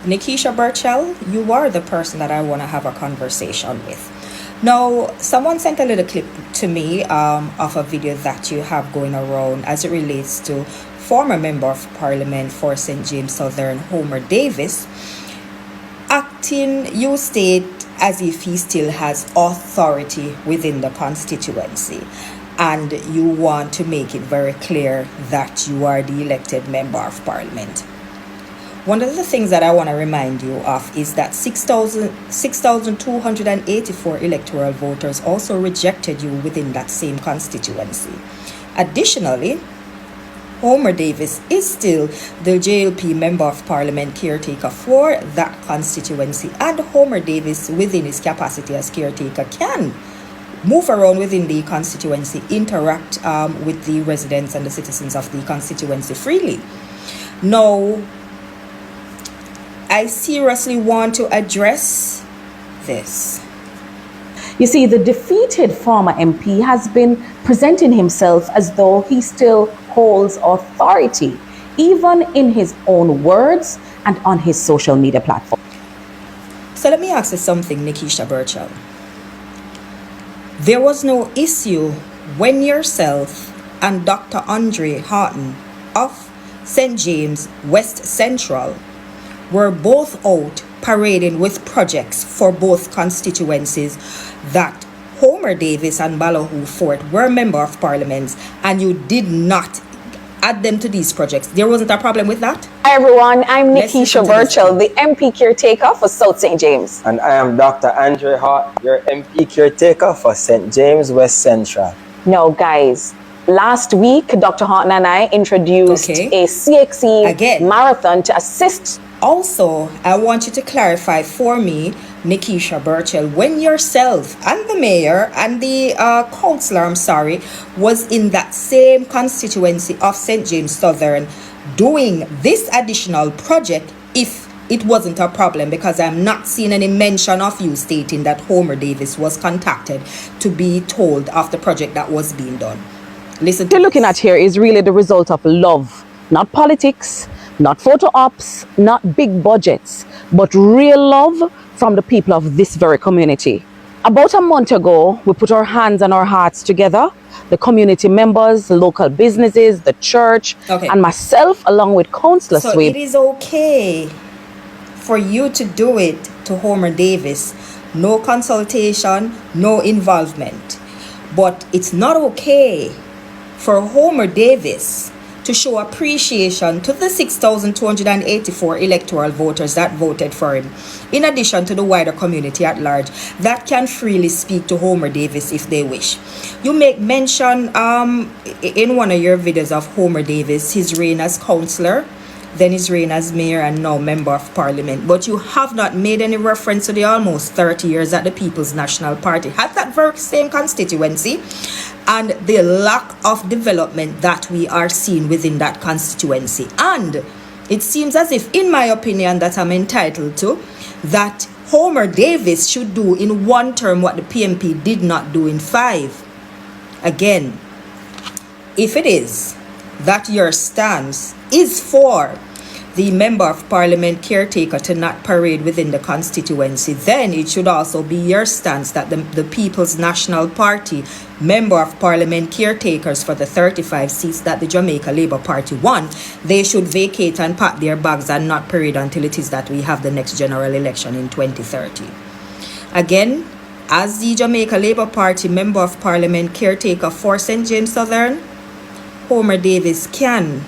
Nekeisha Burchell, you are the person that I want to have a conversation with. Now, someone sent a little clip to me of a video that you have going around as it relates to former Member of Parliament for St. James Southern, Homer Davis, acting, you state, as if he still has authority within the constituency. And you want to make it very clear that you are the elected Member of Parliament. One of the things that I want to remind you of is that 6,284 electoral voters also rejected you within that same constituency. Additionally, Homer Davis is still the JLP Member of Parliament caretaker for that constituency, and Homer Davis, within his capacity as caretaker, can move around within the constituency, interact with the residents and the citizens of the constituency freely. Now, I seriously want to address this. You see, the defeated former MP has been presenting himself as though he still holds authority, even in his own words and on his social media platform. So let me ask you something, Nekeisha Burchell. There was no issue when yourself and Dr. Andre Horton of St. James West Central were both out parading with projects for both constituencies that Homer Davis and Ballyhoo Fort were Member of Parliament, and you did not add them to these projects. There wasn't a problem with that? Hi everyone, I'm Nekeisha Burchell, the MP caretaker for South St. James. And I am Dr. Andre Hart, your MP caretaker for St. James West Central. Now guys, last week Dr. Horton and I introduced a CXE marathon to assist. Also, I want you to clarify for me, Nekeisha Burchell, when yourself and the mayor and the councillor, was in that same constituency of St. James Southern doing this additional project, if it wasn't a problem, because I'm not seeing any mention of you stating that Homer Davis was contacted to be told of the project that was being done. Listen. What you're looking at here is really the result of love, not politics, not photo ops, not big budgets, but real love from the people of this very community. About a month ago, we put our hands and our hearts together, the community members, the local businesses, the church, and myself, along with Councillor So Sweet. it is okay for you to do it to Homer Davis. No consultation, no involvement. But it's not okay for Homer Davis to show appreciation to the 6,284 electoral voters that voted for him, in addition to the wider community at large, that can freely speak to Homer Davis if they wish. You make mention in one of your videos of Homer Davis, his reign as councillor, then his reign as mayor, and now Member of Parliament. But you have not made any reference to the almost 30 years at the People's National Party at that very same constituency, and the lack of development that we are seeing within that constituency. And it seems as if, in my opinion, that I'm entitled to, that Homer Davis should do in one term what the PMP did not do in 5. Again, if it is that your stance is for the Member of Parliament caretaker to not parade within the constituency, then it should also be your stance that the People's National Party Member of Parliament caretakers for the 35 seats that the Jamaica Labour Party won, they should vacate and pack their bags and not parade until it is that we have the next general election in 2030. Again, as the Jamaica Labour Party Member of Parliament caretaker for St. James Southern, Homer Davis can